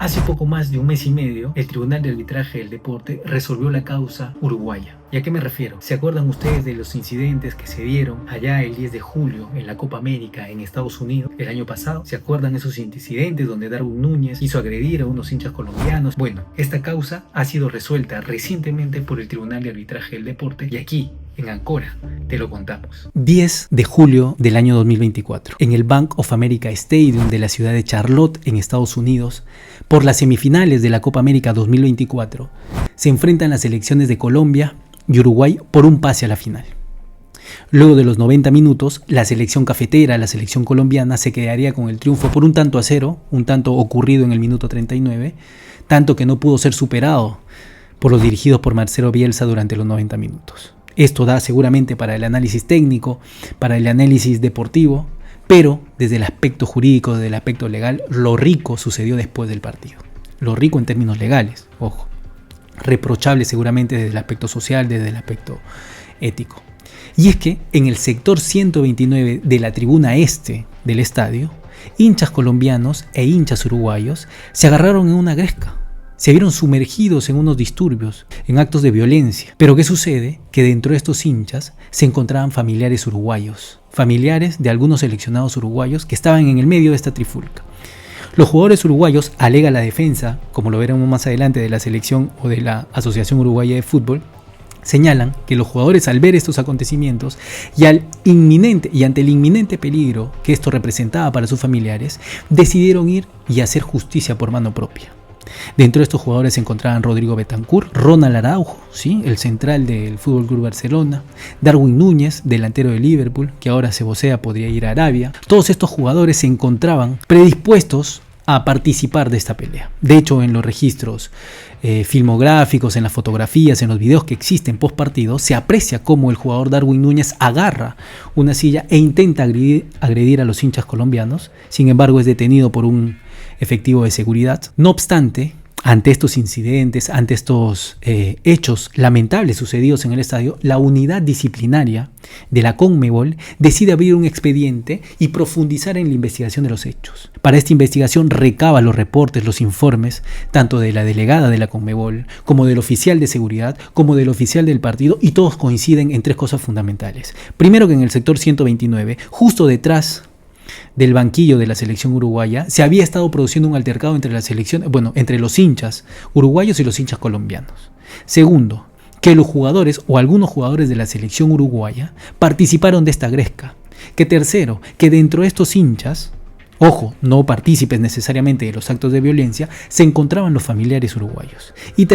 Hace poco más de un mes y medio, el Tribunal de Arbitraje del Deporte resolvió la causa uruguaya. ¿Y a qué me refiero? ¿Se acuerdan ustedes de los incidentes que se dieron allá el 10 de julio en la Copa América en Estados Unidos el año pasado? ¿Se acuerdan esos incidentes donde Darwin Núñez hizo agredir a unos hinchas colombianos? Bueno, esta causa ha sido resuelta recientemente por el Tribunal de Arbitraje del Deporte y aquí, en Ancora, te lo contamos. 10 de julio del año 2024, en el Bank of America Stadium de la ciudad de Charlotte, en Estados Unidos, por las semifinales de la Copa América 2024, se enfrentan las selecciones de Colombia y Uruguay por un pase a la final. Luego de los 90 minutos, la selección cafetera, la selección colombiana, se quedaría con el triunfo por 1-0, un tanto ocurrido en el minuto 39, tanto que no pudo ser superado por los dirigidos por Marcelo Bielsa durante los 90 minutos. Esto da seguramente para el análisis técnico, para el análisis deportivo, pero desde el aspecto jurídico, desde el aspecto legal, lo rico sucedió después del partido. Lo rico en términos legales, ojo. Reprochable seguramente desde el aspecto social, desde el aspecto ético. Y es que en el sector 129 de la tribuna este del estadio, hinchas colombianos e hinchas uruguayos se agarraron en una gresca. Se vieron sumergidos en unos disturbios, en actos de violencia. Pero ¿qué sucede? Que dentro de estos hinchas se encontraban familiares uruguayos, familiares de algunos seleccionados uruguayos que estaban en el medio de esta trifulca. Los jugadores uruguayos, alega la defensa, como lo veremos más adelante, de la selección o de la Asociación Uruguaya de Fútbol, señalan que los jugadores, al ver estos acontecimientos y ante el inminente peligro que esto representaba para sus familiares, decidieron ir y hacer justicia por mano propia. Dentro de estos jugadores se encontraban Rodrigo Bentancur, Ronald Araujo, ¿sí?, el central del FC Barcelona, Darwin Núñez, delantero de Liverpool, que ahora se vocea podría ir a Arabia. Todos estos jugadores se encontraban predispuestos a participar de esta pelea. De hecho, en los registros filmográficos, en las fotografías, en los videos que existen post partido, se aprecia cómo el jugador Darwin Núñez agarra una silla e intenta agredir a los hinchas colombianos. Sin embargo, es detenido por un efectivo de seguridad. No obstante, ante estos incidentes, ante estos hechos lamentables sucedidos en el estadio, la unidad disciplinaria de la CONMEBOL decide abrir un expediente y profundizar en la investigación de los hechos. Para esta investigación recaba los reportes, los informes, tanto de la delegada de la CONMEBOL, como del oficial de seguridad, como del oficial del partido, y todos coinciden en tres cosas fundamentales. Primero, que en el sector 129, justo detrás del banquillo de la selección uruguaya, se había estado produciendo un altercado entre entre los hinchas uruguayos y los hinchas colombianos. Segundo, que los jugadores o algunos jugadores de la selección uruguaya participaron de esta gresca. Que tercero, que dentro de estos hinchas, ojo, no partícipes necesariamente de los actos de violencia, se encontraban los familiares uruguayos. Y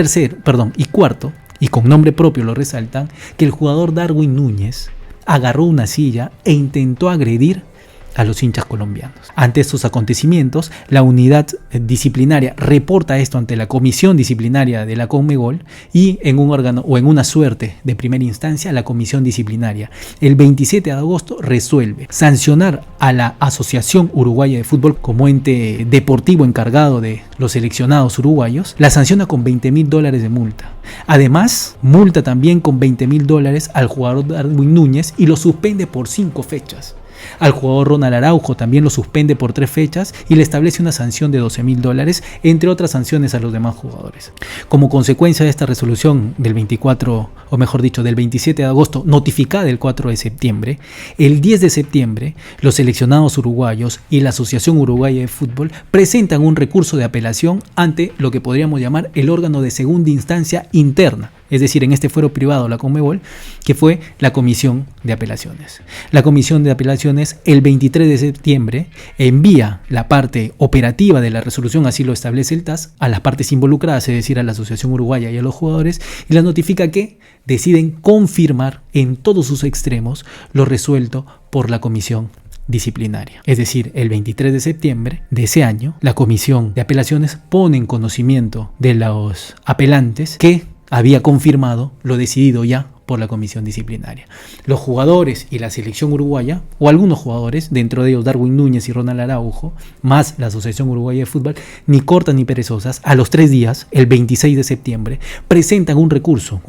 cuarto, y con nombre propio lo resaltan, que el jugador Darwin Núñez agarró una silla e intentó agredir a los hinchas colombianos. Ante estos acontecimientos, la unidad disciplinaria reporta esto ante la comisión disciplinaria de la CONMEBOL y en un órgano o en una suerte de primera instancia, la comisión disciplinaria el 27 de agosto resuelve sancionar a la Asociación Uruguaya de Fútbol como ente deportivo encargado de los seleccionados uruguayos. La sanciona con $20.000 de multa. Además, multa también con $20.000 al jugador Darwin Núñez y lo suspende por 5 fechas. Al jugador Ronald Araujo también lo suspende por 3 fechas y le establece una sanción de $12.000, entre otras sanciones a los demás jugadores. Como consecuencia de esta resolución del 27 de agosto, notificada el 4 de septiembre, el 10 de septiembre, los seleccionados uruguayos y la Asociación Uruguaya de Fútbol presentan un recurso de apelación ante lo que podríamos llamar el órgano de segunda instancia interna, es decir, en este fuero privado, la CONMEBOL, que fue la Comisión de Apelaciones. La Comisión de Apelaciones, el 23 de septiembre, envía la parte operativa de la resolución, así lo establece el TAS, a las partes involucradas, es decir, a la Asociación Uruguaya y a los jugadores, y les notifica que deciden confirmar en todos sus extremos lo resuelto por la Comisión disciplinaria. Es decir, el 23 de septiembre de ese año, la Comisión de Apelaciones pone en conocimiento de los apelantes que había confirmado lo decidido ya por la comisión disciplinaria. Los jugadores y la selección uruguaya, o algunos jugadores, dentro de ellos Darwin Núñez y Ronald Araujo, más la Asociación Uruguaya de Fútbol, ni cortas ni perezosas, a los 3 días, el 26 de septiembre, presentan un recurso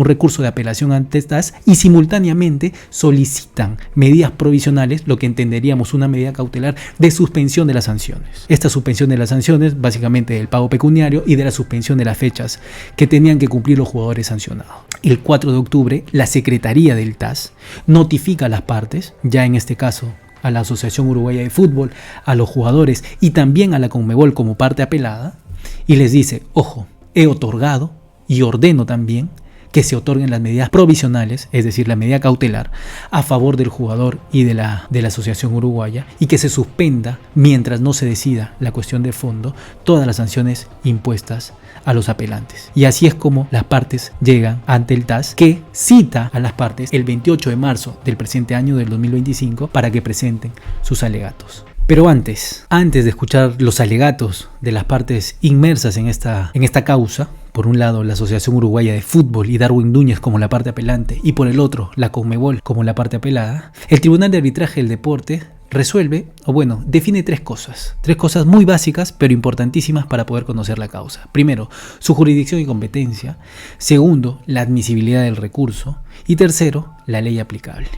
de apelación ante TAS y simultáneamente solicitan medidas provisionales, lo que entenderíamos una medida cautelar de suspensión de las sanciones. Esta suspensión de las sanciones, básicamente del pago pecuniario y de la suspensión de las fechas que tenían que cumplir los jugadores sancionados. El 4 de octubre, la Secretaría del TAS notifica a las partes, ya en este caso a la Asociación Uruguaya de Fútbol, a los jugadores y también a la Conmebol como parte apelada, y les dice, ojo, he otorgado y ordeno también que se otorguen las medidas provisionales, es decir, la medida cautelar, a favor del jugador y de la Asociación Uruguaya, y que se suspenda, mientras no se decida la cuestión de fondo, todas las sanciones impuestas a los apelantes. Y así es como las partes llegan ante el TAS, que cita a las partes el 28 de marzo del presente año del 2025 para que presenten sus alegatos. Pero antes de escuchar los alegatos de las partes inmersas en esta causa, por un lado la Asociación Uruguaya de Fútbol y Darwin Núñez como la parte apelante, y por el otro la Conmebol como la parte apelada, el Tribunal de Arbitraje del Deporte resuelve, o bueno, define tres cosas muy básicas pero importantísimas para poder conocer la causa. Primero, su jurisdicción y competencia. Segundo, la admisibilidad del recurso. Y tercero, la ley aplicable.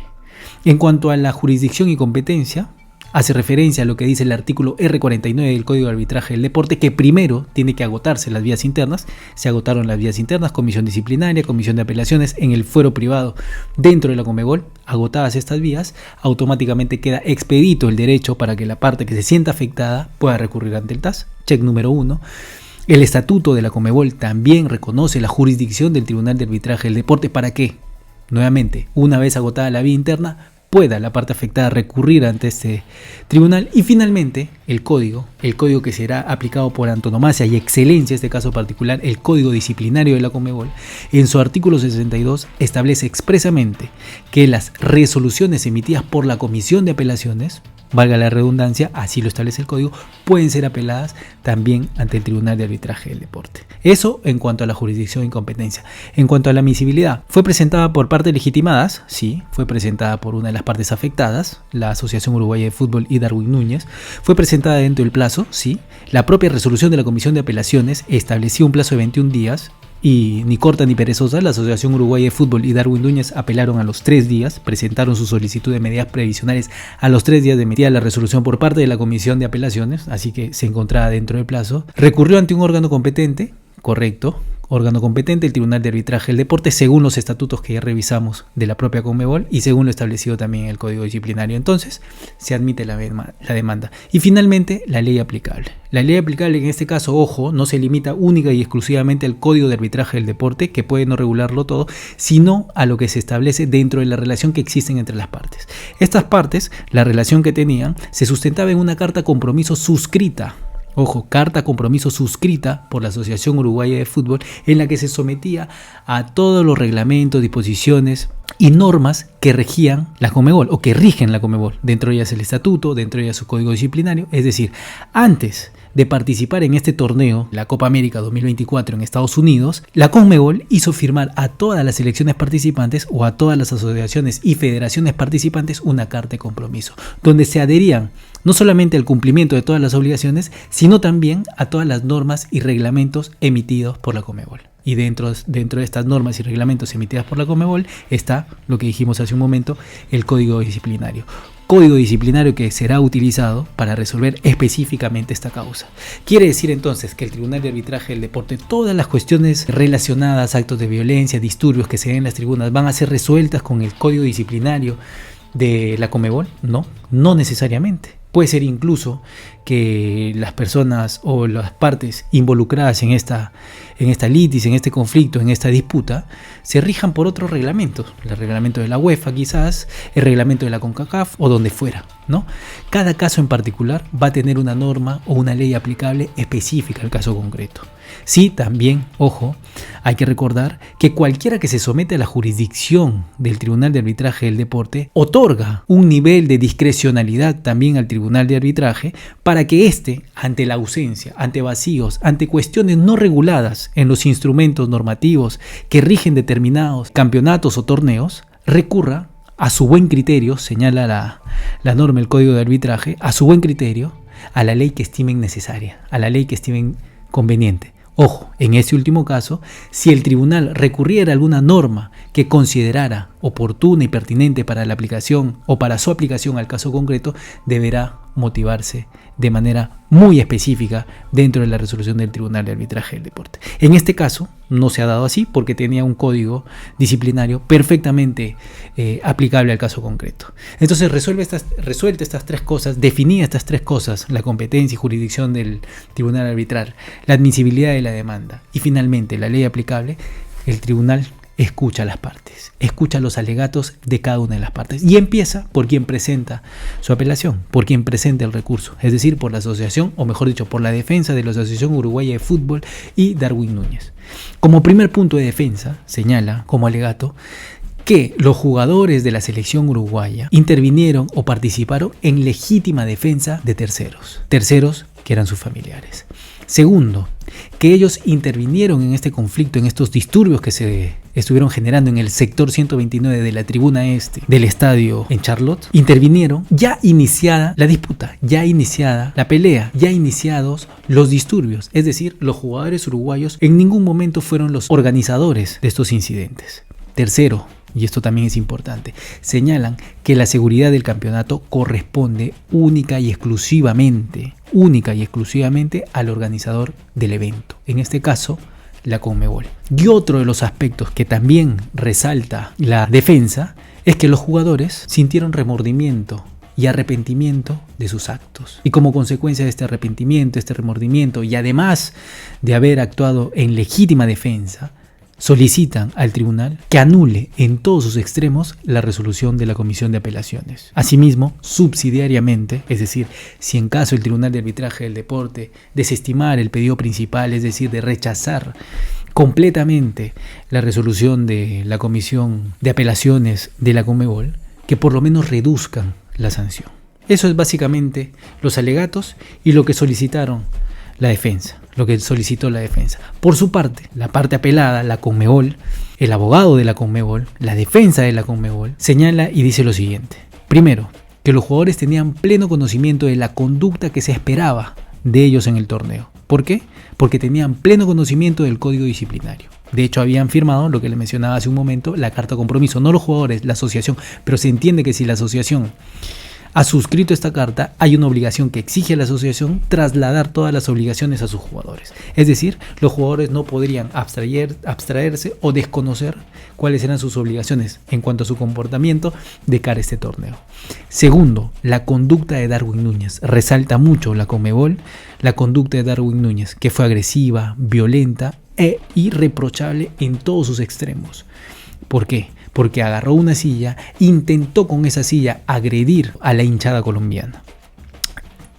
En cuanto a la jurisdicción y competencia, hace referencia a lo que dice el artículo R49 del Código de Arbitraje del Deporte, que primero tiene que agotarse las vías internas. Se agotaron las vías internas, comisión disciplinaria, comisión de apelaciones, en el fuero privado dentro de la Conmebol. Agotadas estas vías, automáticamente queda expedito el derecho para que la parte que se sienta afectada pueda recurrir ante el TAS. Check número 1. El estatuto de la Conmebol también reconoce la jurisdicción del Tribunal de Arbitraje del Deporte. ¿Para qué? Nuevamente, una vez agotada la vía interna, pueda la parte afectada recurrir ante este tribunal. Y finalmente, el código que será aplicado por antonomasia y excelencia, en este caso particular, el Código Disciplinario de la Conmebol, en su artículo 62 establece expresamente que las resoluciones emitidas por la Comisión de Apelaciones, valga la redundancia, así lo establece el código, pueden ser apeladas también ante el Tribunal de Arbitraje del Deporte. Eso en cuanto a la jurisdicción y competencia. En cuanto a la admisibilidad, ¿fue presentada por partes legitimadas? Sí, fue presentada por una de las partes afectadas, la Asociación Uruguaya de Fútbol y Darwin Núñez. ¿Fue presentada dentro del plazo? Sí. La propia resolución de la Comisión de Apelaciones establecía un plazo de 21 días. Y ni corta ni perezosa, la Asociación Uruguaya de Fútbol y Darwin Núñez apelaron a los 3 días, presentaron su solicitud de medidas previsionales a los 3 días de emitida la resolución por parte de la Comisión de Apelaciones, así que se encontraba dentro del plazo. Recurrió ante un órgano competente, correcto, órgano competente, el Tribunal de Arbitraje del Deporte, según los estatutos que ya revisamos de la propia Conmebol y según lo establecido también en el Código Disciplinario. Entonces, se admite la demanda. Y finalmente, la ley aplicable. La ley aplicable en este caso, ojo, no se limita única y exclusivamente al Código de Arbitraje del Deporte, que puede no regularlo todo, sino a lo que se establece dentro de la relación que existen entre las partes. Estas partes, la relación que tenían, se sustentaba en una carta compromiso suscrita. Ojo, carta compromiso suscrita por la Asociación Uruguaya de Fútbol, en la que se sometía a todos los reglamentos, disposiciones y normas que regían la Conmebol o que rigen la Conmebol. Dentro de ellas el estatuto, dentro de ellas su código disciplinario. Es decir, antes de participar en este torneo, la Copa América 2024 en Estados Unidos, la Conmebol hizo firmar a todas las selecciones participantes o a todas las asociaciones y federaciones participantes una carta de compromiso, donde se adherían no solamente al cumplimiento de todas las obligaciones, sino también a todas las normas y reglamentos emitidos por la Conmebol. Y dentro de estas normas y reglamentos emitidas por la Conmebol está lo que dijimos hace un momento, el Código Disciplinario. Código disciplinario que será utilizado para resolver específicamente esta causa. Quiere decir entonces que el Tribunal de Arbitraje del Deporte, todas las cuestiones relacionadas a actos de violencia, disturbios que se den en las tribunas, van a ser resueltas con el Código Disciplinario de la Conmebol. No necesariamente. Puede ser incluso que las personas o las partes involucradas en esta litis, en este conflicto, en esta disputa, se rijan por otros reglamentos. El reglamento de la UEFA quizás, el reglamento de la CONCACAF o donde fuera. ¿no? Cada caso en particular va a tener una norma o una ley aplicable específica al caso concreto. Sí, también, ojo, hay que recordar que cualquiera que se somete a la jurisdicción del Tribunal de Arbitraje del Deporte otorga un nivel de discrecionalidad también al Tribunal de Arbitraje para que éste, ante la ausencia, ante vacíos, ante cuestiones no reguladas en los instrumentos normativos que rigen determinados campeonatos o torneos, recurra a su buen criterio, señala la norma del Código de Arbitraje, a su buen criterio, a la ley que estimen necesaria, a la ley que estimen conveniente. Ojo, en este último caso, si el tribunal recurriera a alguna norma que considerara oportuna y pertinente para la aplicación o para su aplicación al caso concreto, deberá motivarse de manera muy específica dentro de la resolución del Tribunal de Arbitraje del Deporte. En este caso no se ha dado así porque tenía un código disciplinario perfectamente aplicable al caso concreto. Entonces resuelta estas tres cosas, definía estas tres cosas, la competencia y jurisdicción del Tribunal Arbitral, la admisibilidad de la demanda y finalmente la ley aplicable, el tribunal escucha a las partes, escucha los alegatos de cada una de las partes y empieza por quien presenta su apelación, por quien presenta el recurso, es decir, por la asociación, o mejor dicho, por la defensa de la Asociación Uruguaya de Fútbol y Darwin Núñez. Como primer punto de defensa, señala como alegato que los jugadores de la selección uruguaya intervinieron o participaron en legítima defensa de terceros que eran sus familiares. Segundo, que ellos intervinieron en este conflicto, en estos disturbios que se estuvieron generando en el sector 129 de la tribuna este del estadio en Charlotte, intervinieron ya iniciada la disputa, ya iniciada la pelea, ya iniciados los disturbios, es decir, los jugadores uruguayos en ningún momento fueron los organizadores de estos incidentes. Tercero, y esto también es importante, señalan que la seguridad del campeonato corresponde única y exclusivamente al organizador del evento, en este caso la Conmebol. Y otro de los aspectos que también resalta la defensa es que los jugadores sintieron remordimiento y arrepentimiento de sus actos. Y como consecuencia de este arrepentimiento, este remordimiento, y además de haber actuado en legítima defensa, solicitan al tribunal que anule en todos sus extremos la resolución de la Comisión de Apelaciones. Asimismo, subsidiariamente, es decir, si en caso el Tribunal de Arbitraje del Deporte desestimar el pedido principal, es decir, de rechazar completamente la resolución de la Comisión de Apelaciones de la Conmebol, que por lo menos reduzcan la sanción. Eso es básicamente los alegatos y lo que solicitaron la defensa, lo que solicitó la defensa. Por su parte, la parte apelada, la Conmebol, el abogado de la Conmebol, la defensa de la Conmebol, señala y dice lo siguiente. Primero, que los jugadores tenían pleno conocimiento de la conducta que se esperaba de ellos en el torneo. ¿Por qué? Porque tenían pleno conocimiento del código disciplinario. De hecho, habían firmado, lo que le mencionaba hace un momento, la carta de compromiso. No los jugadores, la asociación. Pero se entiende que si la asociación ha suscrito esta carta, hay una obligación que exige a la asociación trasladar todas las obligaciones a sus jugadores. Es decir, los jugadores no podrían abstraerse o desconocer cuáles eran sus obligaciones en cuanto a su comportamiento de cara a este torneo. Segundo, la conducta de Darwin Núñez. Resalta mucho la Conmebol la conducta de Darwin Núñez, que fue agresiva, violenta e irreprochable en todos sus extremos. ¿Por qué? Porque agarró una silla, intentó con esa silla agredir a la hinchada colombiana.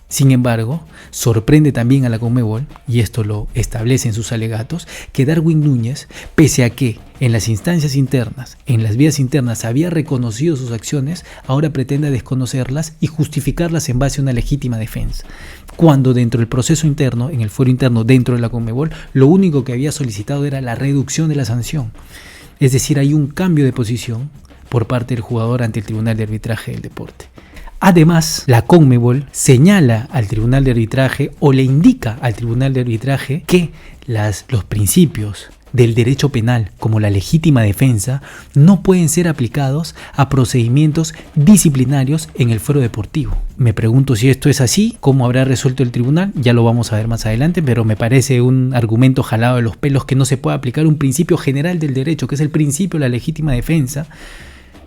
Sin embargo, sorprende también a la Conmebol, y esto lo establece en sus alegatos, que Darwin Núñez, pese a que en las instancias internas, en las vías internas, había reconocido sus acciones, ahora pretende desconocerlas y justificarlas en base a una legítima defensa. Cuando dentro del proceso interno, en el fuero interno dentro de la Conmebol, lo único que había solicitado era la reducción de la sanción. Es decir, hay un cambio de posición por parte del jugador ante el Tribunal de Arbitraje del Deporte. Además, la Conmebol señala al Tribunal de Arbitraje o le indica al Tribunal de Arbitraje que los principios del derecho penal, como la legítima defensa, no pueden ser aplicados a procedimientos disciplinarios en el fuero deportivo. Me pregunto si esto es así, cómo habrá resuelto el tribunal, ya lo vamos a ver más adelante, pero me parece un argumento jalado de los pelos que no se puede aplicar un principio general del derecho, que es el principio de la legítima defensa,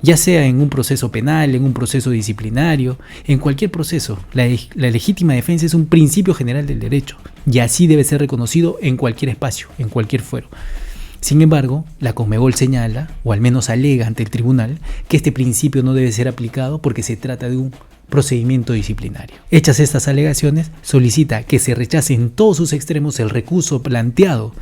ya sea en un proceso penal, en un proceso disciplinario, en cualquier proceso. La legítima defensa es un principio general del derecho y así debe ser reconocido en cualquier espacio, en cualquier fuero. Sin embargo, la Conmebol señala, o al menos alega ante el tribunal, que este principio no debe ser aplicado porque se trata de un procedimiento disciplinario. Hechas estas alegaciones, solicita que se rechace en todos sus extremos el recurso planteado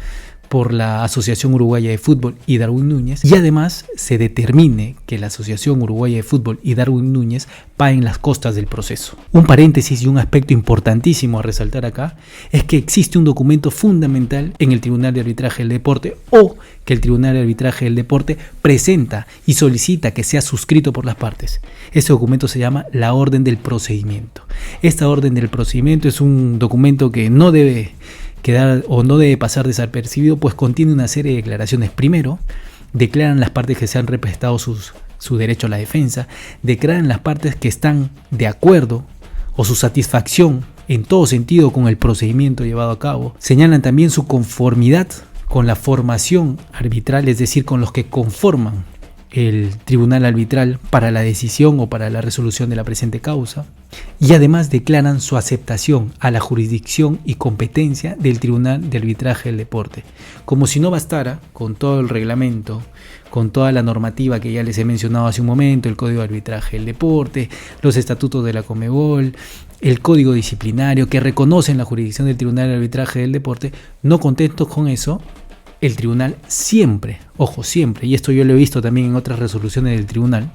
por la Asociación Uruguaya de Fútbol y Darwin Núñez, y además se determine que la Asociación Uruguaya de Fútbol y Darwin Núñez paguen las costas del proceso. Un paréntesis y un aspecto importantísimo a resaltar acá es que existe un documento fundamental en el Tribunal de Arbitraje del Deporte, o que el Tribunal de Arbitraje del Deporte presenta y solicita que sea suscrito por las partes. Este documento se llama la Orden del Procedimiento. Esta Orden del Procedimiento es un documento que no debe quedar o no debe pasar desapercibido, pues contiene una serie de declaraciones. Primero, declaran las partes que se han respetado su derecho a la defensa, declaran las partes que están de acuerdo o su satisfacción en todo sentido con el procedimiento llevado a cabo, señalan también su conformidad con la formación arbitral, es decir, con los que conforman el tribunal arbitral para la decisión o para la resolución de la presente causa, y además declaran su aceptación a la jurisdicción y competencia del Tribunal de Arbitraje del Deporte. Como si no bastara con todo el reglamento, con toda la normativa que ya les he mencionado hace un momento, el Código de Arbitraje del Deporte, los estatutos de la Conmebol, el Código Disciplinario que reconocen la jurisdicción del Tribunal de Arbitraje del Deporte, no contentos con eso, el tribunal siempre, ojo, siempre, y esto yo lo he visto también en otras resoluciones del tribunal,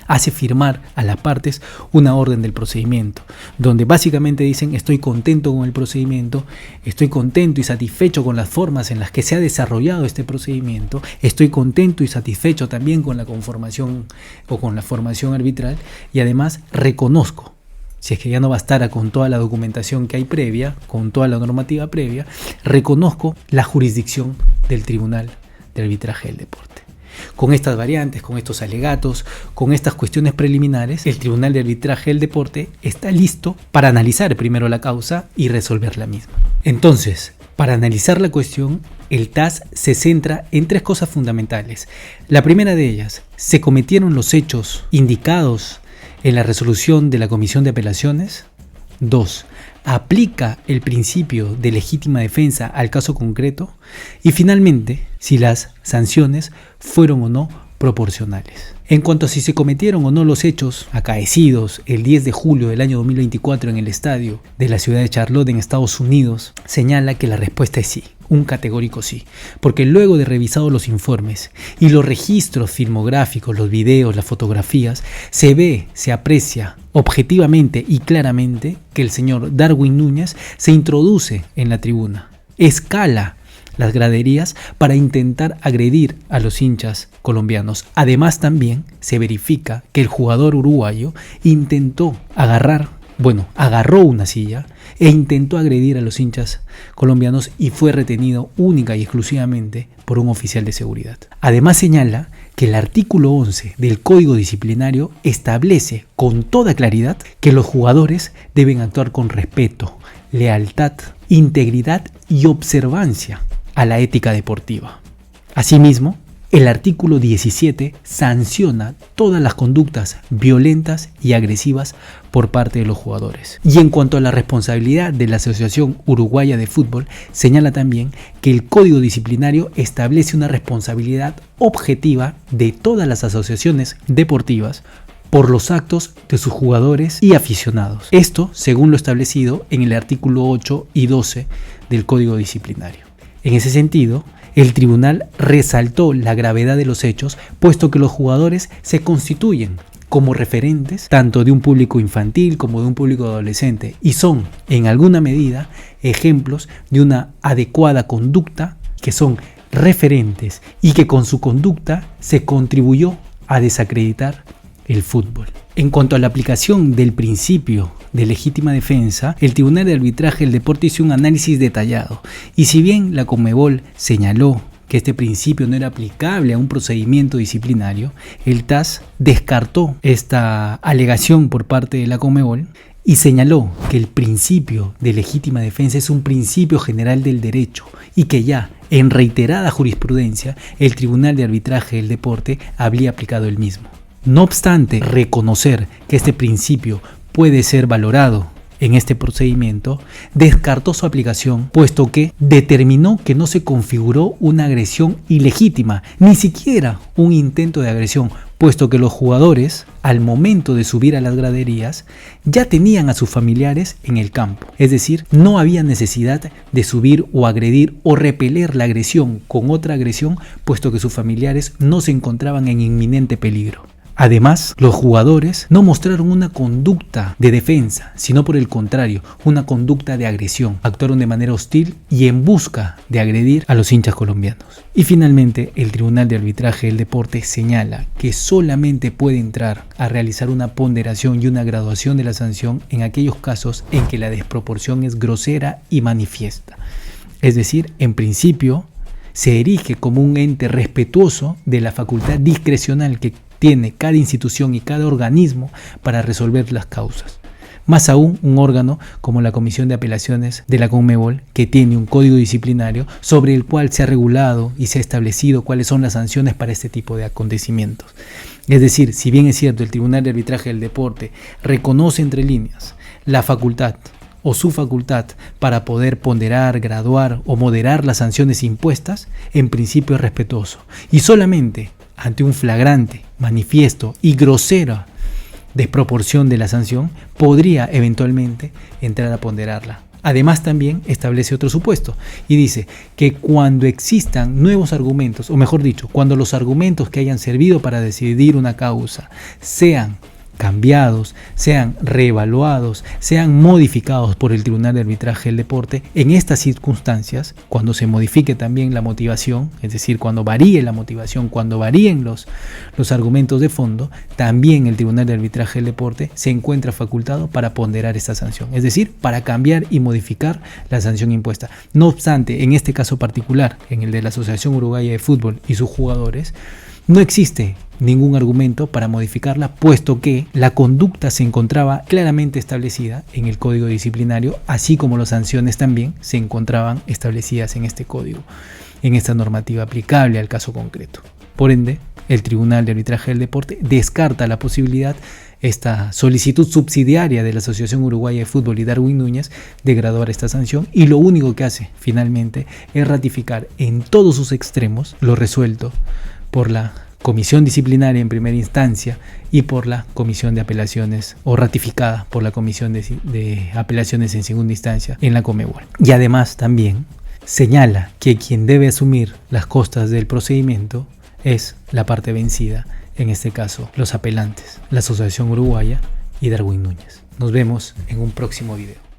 hace firmar a las partes una orden del procedimiento, donde básicamente dicen: estoy contento con el procedimiento, estoy contento y satisfecho con las formas en las que se ha desarrollado este procedimiento, estoy contento y satisfecho también con la conformación o con la formación arbitral, y además reconozco, si es que ya no bastara con toda la documentación que hay previa, con toda la normativa previa, reconozco la jurisdicción del Tribunal de Arbitraje del Deporte. Con estas variantes, con estos alegatos, con estas cuestiones preliminares, el Tribunal de Arbitraje del Deporte está listo para analizar primero la causa y resolver la misma. Entonces, para analizar la cuestión, el TAS se centra en tres cosas fundamentales. La primera de ellas: ¿se cometieron los hechos indicados en la resolución de la Comisión de Apelaciones? 2. ¿Aplica el principio de legítima defensa al caso concreto? Y finalmente, si las sanciones fueron o no proporcionales. En cuanto a si se cometieron o no los hechos acaecidos el 10 de julio del año 2024 en el estadio de la ciudad de Charlotte en Estados Unidos, señala que la respuesta es sí, un categórico sí, porque luego de revisados los informes y los registros filmográficos, los videos, las fotografías, se aprecia objetivamente y claramente que el señor Darwin Núñez se introduce en la tribuna, escala las graderías para intentar agredir a los hinchas colombianos. Además, también se verifica que el jugador uruguayo agarró una silla e intentó agredir a los hinchas colombianos y fue retenido única y exclusivamente por un oficial de seguridad. Además, señala que el artículo 11 del Código Disciplinario establece con toda claridad que los jugadores deben actuar con respeto, lealtad, integridad y observancia a la ética deportiva. Asimismo, el artículo 17 sanciona todas las conductas violentas y agresivas por parte de los jugadores. Y en cuanto a la responsabilidad de la Asociación Uruguaya de Fútbol, señala también que el Código Disciplinario establece una responsabilidad objetiva de todas las asociaciones deportivas por los actos de sus jugadores y aficionados. Esto según lo establecido en el artículo 8 y 12 del Código Disciplinario. En ese sentido, el tribunal resaltó la gravedad de los hechos, puesto que los jugadores se constituyen como referentes tanto de un público infantil como de un público adolescente y son, en alguna medida, ejemplos de una adecuada conducta, que son referentes y que con su conducta se contribuyó a desacreditar el fútbol. En cuanto a la aplicación del principio de legítima defensa, el Tribunal de Arbitraje del Deporte hizo un análisis detallado, y si bien la Conmebol señaló que este principio no era aplicable a un procedimiento disciplinario, el TAS descartó esta alegación por parte de la Conmebol y señaló que el principio de legítima defensa es un principio general del derecho y que ya en reiterada jurisprudencia el Tribunal de Arbitraje del Deporte había aplicado el mismo. No obstante reconocer que este principio puede ser valorado en este procedimiento, descartó su aplicación, puesto que determinó que no se configuró una agresión ilegítima, ni siquiera un intento de agresión, puesto que los jugadores, al momento de subir a las graderías, ya tenían a sus familiares en el campo. Es decir, no había necesidad de subir o agredir o repeler la agresión con otra agresión, puesto que sus familiares no se encontraban en inminente peligro. Además, los jugadores no mostraron una conducta de defensa, sino por el contrario, una conducta de agresión. Actuaron de manera hostil y en busca de agredir a los hinchas colombianos. Y finalmente, el Tribunal de Arbitraje del Deporte señala que solamente puede entrar a realizar una ponderación y una graduación de la sanción en aquellos casos en que la desproporción es grosera y manifiesta. Es decir, en principio, se erige como un ente respetuoso de la facultad discrecional que tiene cada institución y cada organismo para resolver las causas. Más aún un órgano como la Comisión de Apelaciones de la Conmebol, que tiene un código disciplinario sobre el cual se ha regulado y se ha establecido cuáles son las sanciones para este tipo de acontecimientos. Es decir, si bien es cierto, el Tribunal de Arbitraje del Deporte reconoce entre líneas la facultad o su facultad para poder ponderar, graduar o moderar las sanciones impuestas, en principio es respetuoso. Y solamente ante un flagrante, manifiesto y grosera desproporción de la sanción, podría eventualmente entrar a ponderarla. Además, también establece otro supuesto y dice que cuando existan nuevos argumentos, o mejor dicho, cuando los argumentos que hayan servido para decidir una causa sean cambiados, sean reevaluados, sean modificados por el Tribunal de Arbitraje del Deporte, en estas circunstancias, cuando se modifique también la motivación, es decir, cuando varíe la motivación, cuando varíen los argumentos de fondo, también el Tribunal de Arbitraje del Deporte se encuentra facultado para ponderar esta sanción, es decir, para cambiar y modificar la sanción impuesta. No obstante, en este caso particular, en el de la Asociación Uruguaya de Fútbol y sus jugadores, no existe ningún argumento para modificarla, puesto que la conducta se encontraba claramente establecida en el Código Disciplinario, así como las sanciones también se encontraban establecidas en este código, en esta normativa aplicable al caso concreto. Por ende, el Tribunal de Arbitraje del Deporte descarta la posibilidad, esta solicitud subsidiaria de la Asociación Uruguaya de Fútbol y Darwin Núñez, de graduar esta sanción, y lo único que hace finalmente es ratificar en todos sus extremos lo resuelto por la Comisión Disciplinaria en primera instancia y por la Comisión de Apelaciones, o ratificada por la Comisión de Apelaciones en segunda instancia en la Conmebol. Y además también señala que quien debe asumir las costas del procedimiento es la parte vencida, en este caso los apelantes, la Asociación Uruguaya y Darwin Núñez. Nos vemos en un próximo video.